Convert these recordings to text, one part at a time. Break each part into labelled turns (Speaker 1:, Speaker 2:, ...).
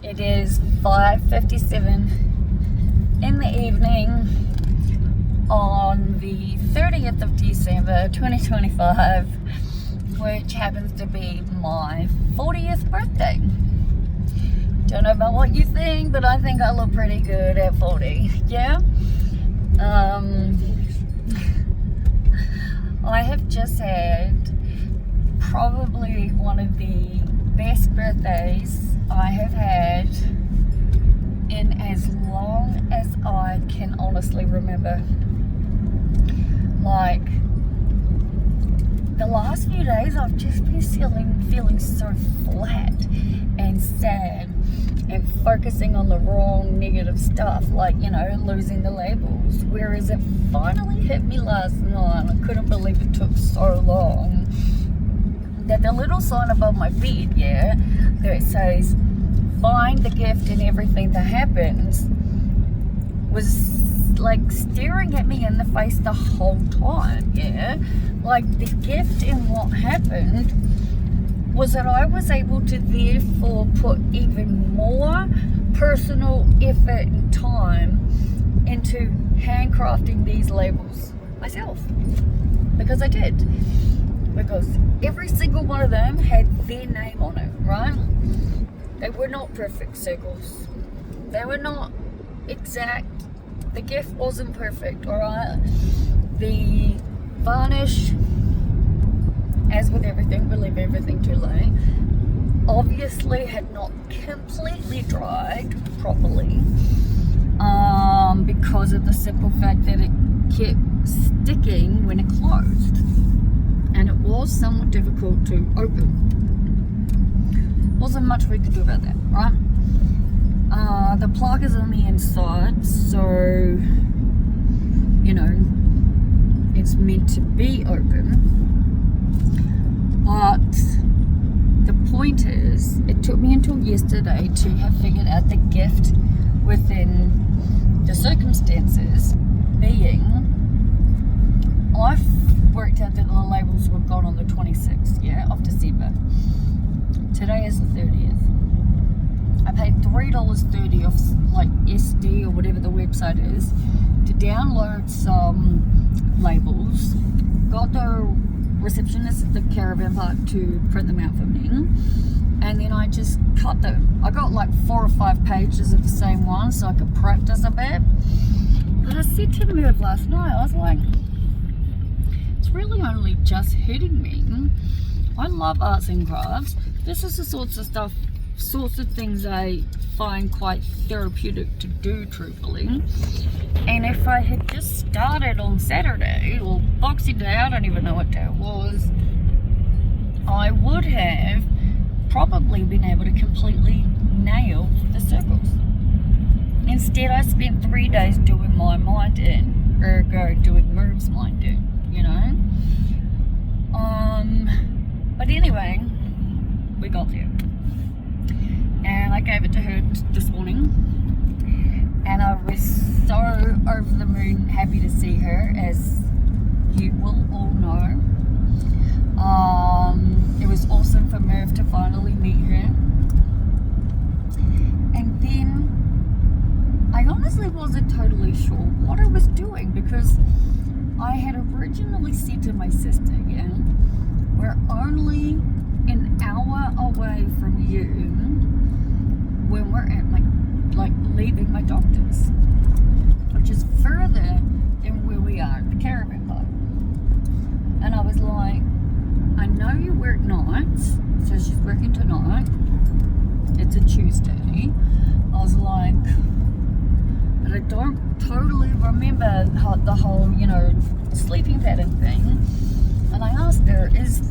Speaker 1: It is 5:57 in the evening on the 30th of December 2025, which happens to be my 40th birthday. Don't know about what you think, but I think I look pretty good at 40. Yeah? I have just had probably one of the best birthdays I have had in as long as I can honestly remember. Like, the last few days I've just been feeling so flat and sad and focusing on the wrong negative stuff, like, losing the labels. Whereas it finally hit me last night. I couldn't believe it took so long. That the little sign above my bed, that it says, find the gift in everything that happens, was like staring at me in the face the whole time, Like, the gift in what happened was that I was able to therefore put even more personal effort and time into handcrafting these labels myself. Because I did. Because every single one of them had their name on it, right? They were not perfect circles. They were not exact. The gift wasn't perfect, alright? The varnish, as with everything, we leave everything too late, obviously had not completely dried properly, because of the simple fact that it kept sticking when it closed. And it was somewhat difficult to open. Wasn't much we could do about that, right? The plug is on the inside, so, it's meant to be open. But the point is, it took me until yesterday to have figured out the gift within the circumstances being, I've worked out that the labels were gone on the 26th, of December. Today is the 30th. I paid $3.30 off, like, SD or whatever the website is, to download some labels. Got the receptionist at the caravan park to print them out for me, and then I just cut them. I got like 4 or 5 pages of the same one so I could practice a bit. But I said to Merv last night, I was like, it's really only just hitting me. I love arts and crafts. This is the sorts of things I find quite therapeutic to do, truthfully. And if I had just started on Saturday or Boxing Day, I don't even know what day it was, I would have probably been able to completely nail the circles. Instead, I spent 3 days doing my mind in, ergo doing Merv's mind in, But anyway, we got there. And I gave it to her this morning. And I was so over the moon happy to see her, as you will all know. It was awesome for Merv to finally meet her. And then I honestly wasn't totally sure what I was doing, because I had originally said to my sister, we're only an hour away from you when we're at leaving my doctor's, which is further than where we are at the caravan park. And I was like, I know you work nights, so she's working tonight. It's a Tuesday. I was like, but I don't totally remember the whole, sleeping pattern thing. And I asked her, is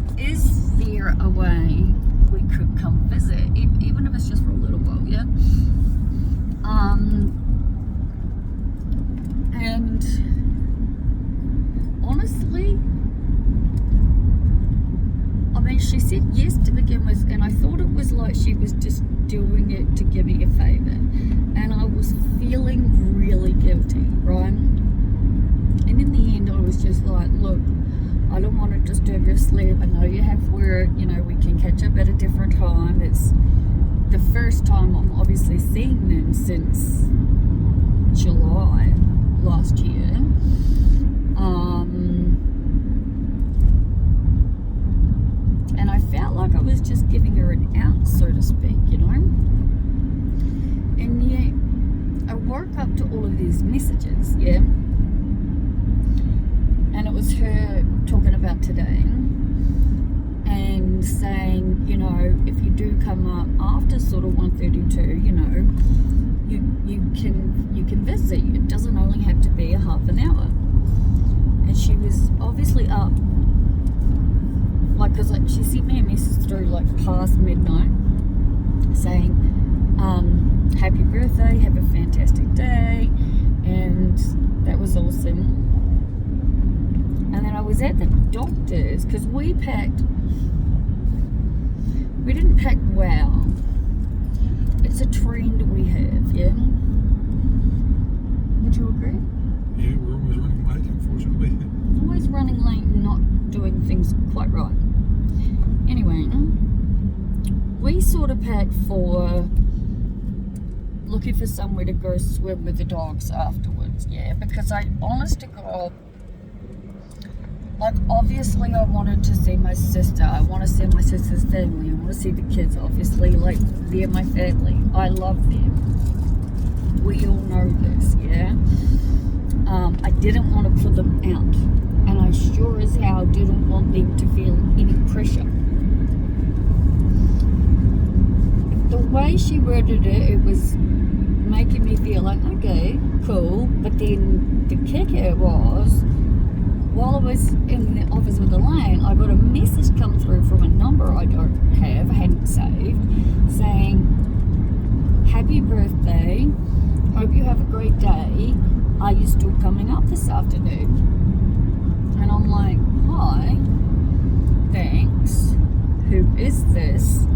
Speaker 1: there a way we could come visit, even if it's just for a little while, And honestly, I mean, she said yes to begin with, and I thought it was like she was just doing it to give me a favour. And I was feeling really guilty, right? And in the end, I was just like, look, I don't want to disturb your sleep. I know you have work, we can catch up at a different time. It's the first time I'm obviously seeing them since July last year. And I felt like I was just giving her an out, so to speak, you know. And yet I woke up to all of these messages, yeah. And it was her talking about today and saying, you know, if you do come up after sort of 1:32, you know, you can visit. It doesn't only have to be a half an hour. And she was obviously up, like, because she sent me a message through like past midnight saying, happy birthday, have a fantastic day, and that was awesome. And then I was at the doctor's because we didn't pack well. It's a trend we have, yeah? Would you agree?
Speaker 2: Yeah, we're always running late, unfortunately.
Speaker 1: Always running late and not doing things quite right. Anyway, we sort of packed for looking for somewhere to go swim with the dogs afterwards, yeah? Because honest to God, like, obviously I wanted to see my sister. I want to see my sister's family. I want to see the kids, obviously. Like, they're my family. I love them. We all know this, yeah? I didn't want to put them out. And I sure as hell didn't want them to feel any pressure. The way she worded it, it was making me feel like, okay, cool. But then the kicker was, while I was in the office with Elean, I got a message come through from a number I hadn't saved, saying, happy birthday, hope you have a great day, are you still coming up this afternoon? And I'm like, hi, thanks, who is this?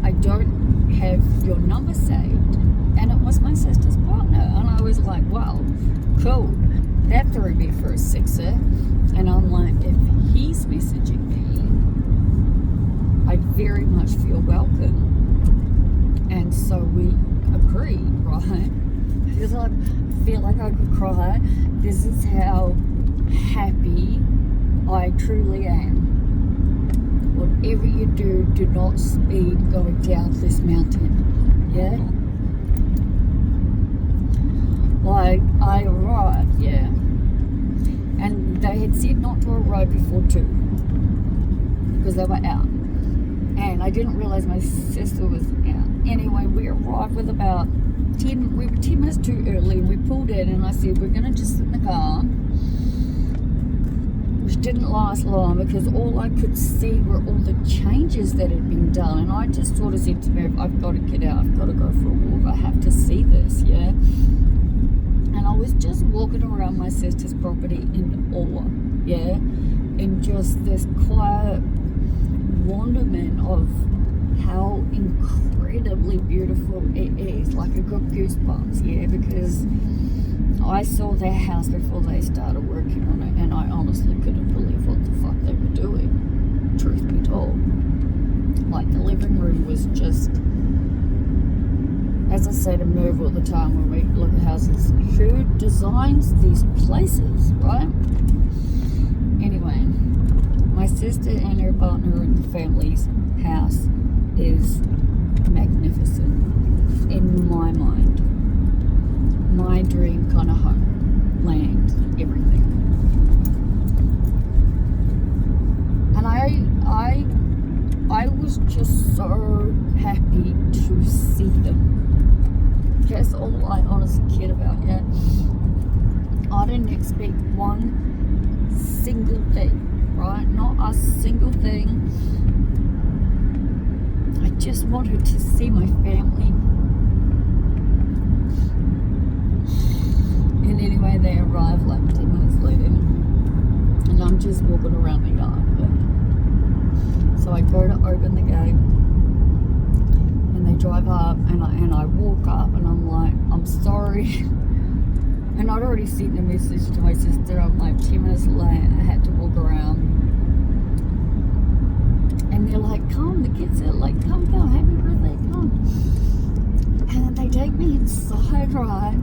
Speaker 1: I don't have your number saved. And it was my sister's partner, and I was like, wow, cool. That threw me for a sixer, and I'm like, if he's messaging me, I very much feel welcome. And so we agreed, right? Because I feel like I could cry. This is how happy I truly am. Whatever you do, do not speed going down this mountain. Yeah? Like, I arrived, yeah. And they had said not to arrive before 2 because they were out. And I didn't realize my sister was out. Anyway, we arrived with about 10, we were 10 minutes too early, and we pulled in, and I said, we're going to just sit in the car, which didn't last long because all I could see were all the changes that had been done. And I just sort of said to Merv, I've got to get out, I've got to go for a walk, I have to see this, yeah? And I was just walking around my sister's property in awe, yeah? In just this quiet wonderment of how incredibly beautiful it is. Like, I got goosebumps, yeah? Because I saw their house before they started working on it, and I honestly couldn't believe what the fuck they were doing, truth be told. Like, the living room was just, as I say to Merv all the time when we look at houses, who designs these places, right? Anyway, my sister and her partner and the family's house is magnificent in my mind. My dream kind of home, land, everything. And I was just so happy to see them. That's all I honestly cared about, yeah. I didn't expect one single thing, right? Not a single thing. I just wanted to see my family. And anyway, they arrived like 10 minutes later, and I'm just walking around the yard. Yeah? So I go to open the gate, and they drive up, and I walk up, and I'm like, I'm sorry. And I'd already sent a message to my sister. I'm like, 10 minutes late, I had to walk around. And they're like, come, the kids are like, come, happy birthday, come. And they take me inside, right?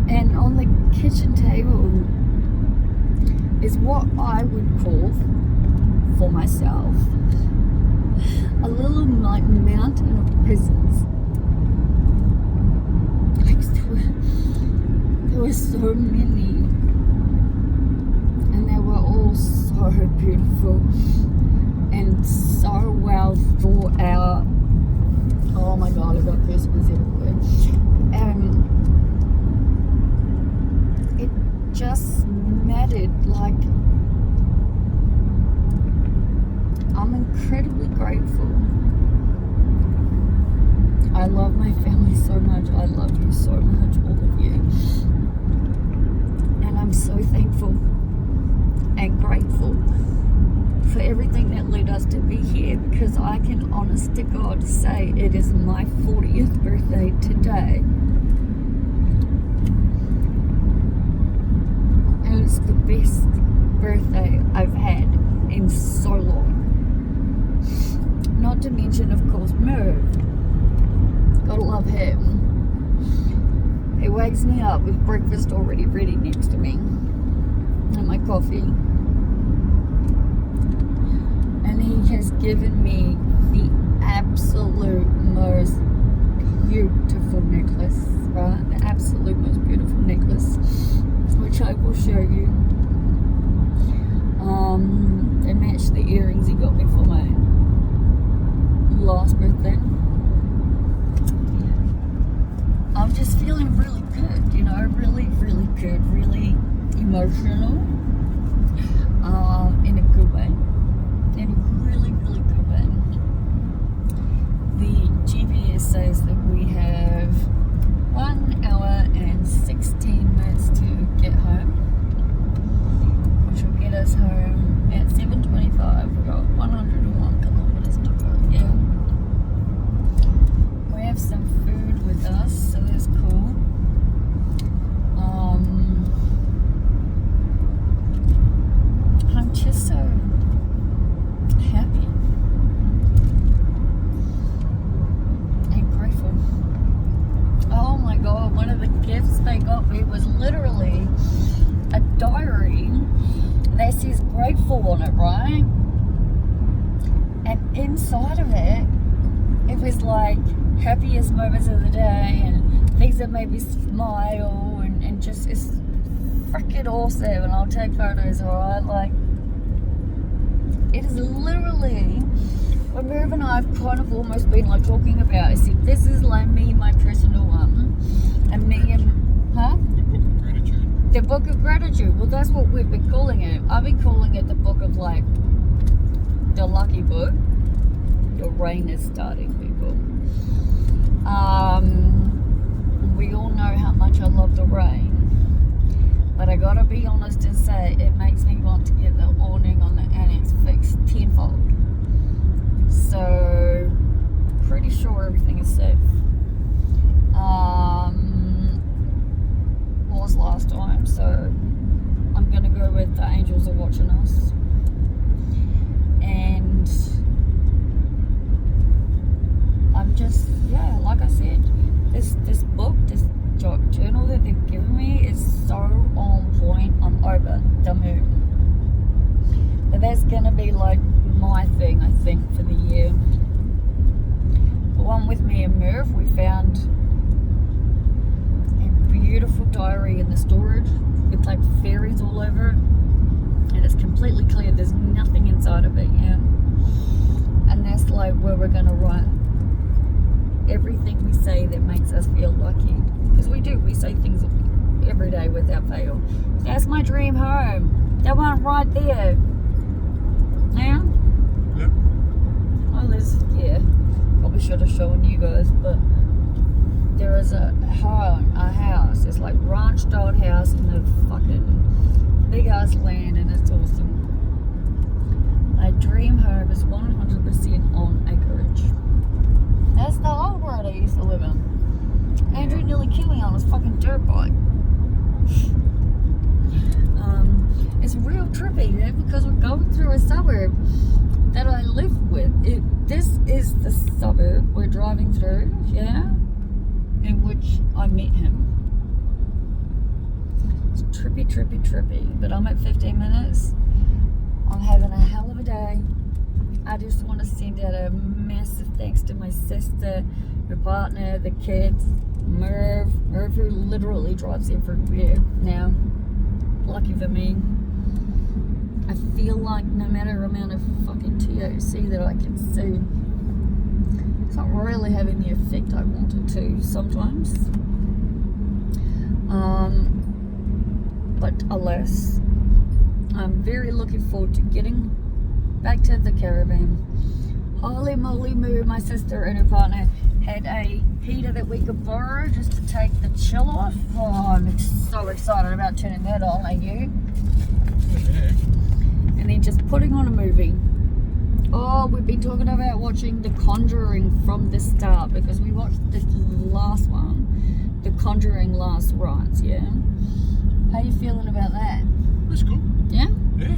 Speaker 1: And on the kitchen table is what I would call, for myself, a little like mountain of presents. Like there were so many, and they were all so beautiful and so well thought out. Oh my god, I've got Christmas everywhere. It just mattered. Like, I'm incredibly grateful. I love my family so much. I love you so much, all of you. And I'm so thankful and grateful for everything that led us to be here, because I can honest to God say it is my 40th birthday today. And it's the best birthday I've had in so long. Not to mention, of course, Merv. Gotta love him. He wakes me up with breakfast already ready next to me and my coffee. And he has given me the absolute most beautiful necklace, right? The absolute most beautiful necklace, which I will show you. They match the earrings he got me for my last birthday. I'm just feeling really good, you know, really, really good, really emotional, in a good way, in a really, really good way. The GPS says that we have 1 hour and 16 minutes to get home, which will get us home at 7:25. We've got 101 kilometers to go. Yeah. We have some food with us, so that's cool. I'm just so happy and grateful. Oh my god, one of the gifts they got me was literally a diary that says grateful on it, right? And inside of it, it was like happiest moments of the day and things that made me smile, and just, it's freaking awesome. And I'll take photos, alright? Like, it is literally what Merv and I have kind of almost been like talking about. I said, this is like me, my personal one, and me and, huh?
Speaker 2: The Book of Gratitude.
Speaker 1: The Book of Gratitude. Well, that's what we've been calling it. I've been calling it the book of, like, the lucky book. Your rain is starting, people. We all know how much I love the rain, but I gotta be honest and say it makes me want to get the awning on the annex fixed tenfold. So pretty sure everything is safe. Was last time, so I'm gonna go with the angels are watching us. And I'm just, yeah, like I said, this book, this journal that they've given me is so on point. I'm over the moon. But that's gonna be like my thing, I think, for the year. The one with me and Merv, we found a beautiful diary in the storage with like fairies all over it, and it's completely clear, there's nothing inside of it, yeah. And that's like where we're gonna write everything we say that makes us feel lucky, because we do, we say things every day without fail. That's my dream home, that one right there. Yeah?
Speaker 2: Yep.
Speaker 1: Oh, there's, yeah, probably should have shown you guys, but there is a home, a house, it's like ranch style house in the fucking big ass land, and it's awesome. My dream home is 100% on acreage. That's the old road I used to live in. Andrew nearly killed me on his fucking dirt bike. It's real trippy, yeah, because we're going through a suburb that I live with. This is the suburb we're driving through, yeah, in which I met him. It's trippy, trippy, trippy, but I'm at 15 minutes. I'm having a hell of a day. I just want to send out a massive thanks to my sister, her partner, the kids, Merv who literally drives everywhere now. Lucky for me. I feel like no matter the amount of fucking THC that I consume, it's not really having the effect I want it to sometimes. But alas, I'm very looking forward to getting back to the caravan. Holy moly moo, my sister and her partner had a heater that we could borrow just to take the chill off. Oh, I'm so excited about turning that on, are you?
Speaker 2: Yeah.
Speaker 1: And then just putting on a movie. Oh, we've been talking about watching The Conjuring from the start because we watched the last one, The Conjuring Last Rites, yeah? How you feeling about that?
Speaker 2: That's cool.
Speaker 1: Yeah?
Speaker 2: Yeah.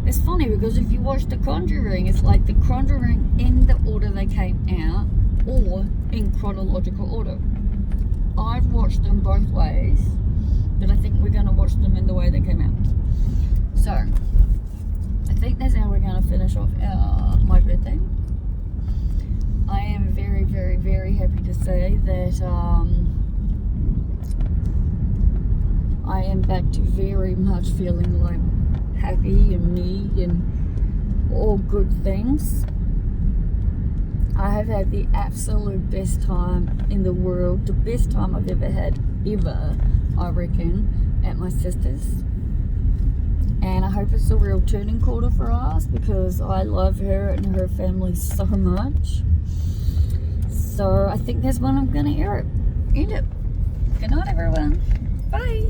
Speaker 1: It's funny because if you watch The Conjuring, it's like The Conjuring in the order they came out or in chronological order. I've watched them both ways, but I think we're going to watch them in the way they came out. So, I think that's how we're going to finish off my birthday. I am very, very, very happy to say that I am back to very much feeling like happy and me and all good things. I have had the absolute best time in the world, the best time I've ever had, ever, I reckon, at my sister's. And I hope it's a real turning quarter for us because I love her and her family so much. So I think that's when I'm going to end it. Good night, everyone. Bye.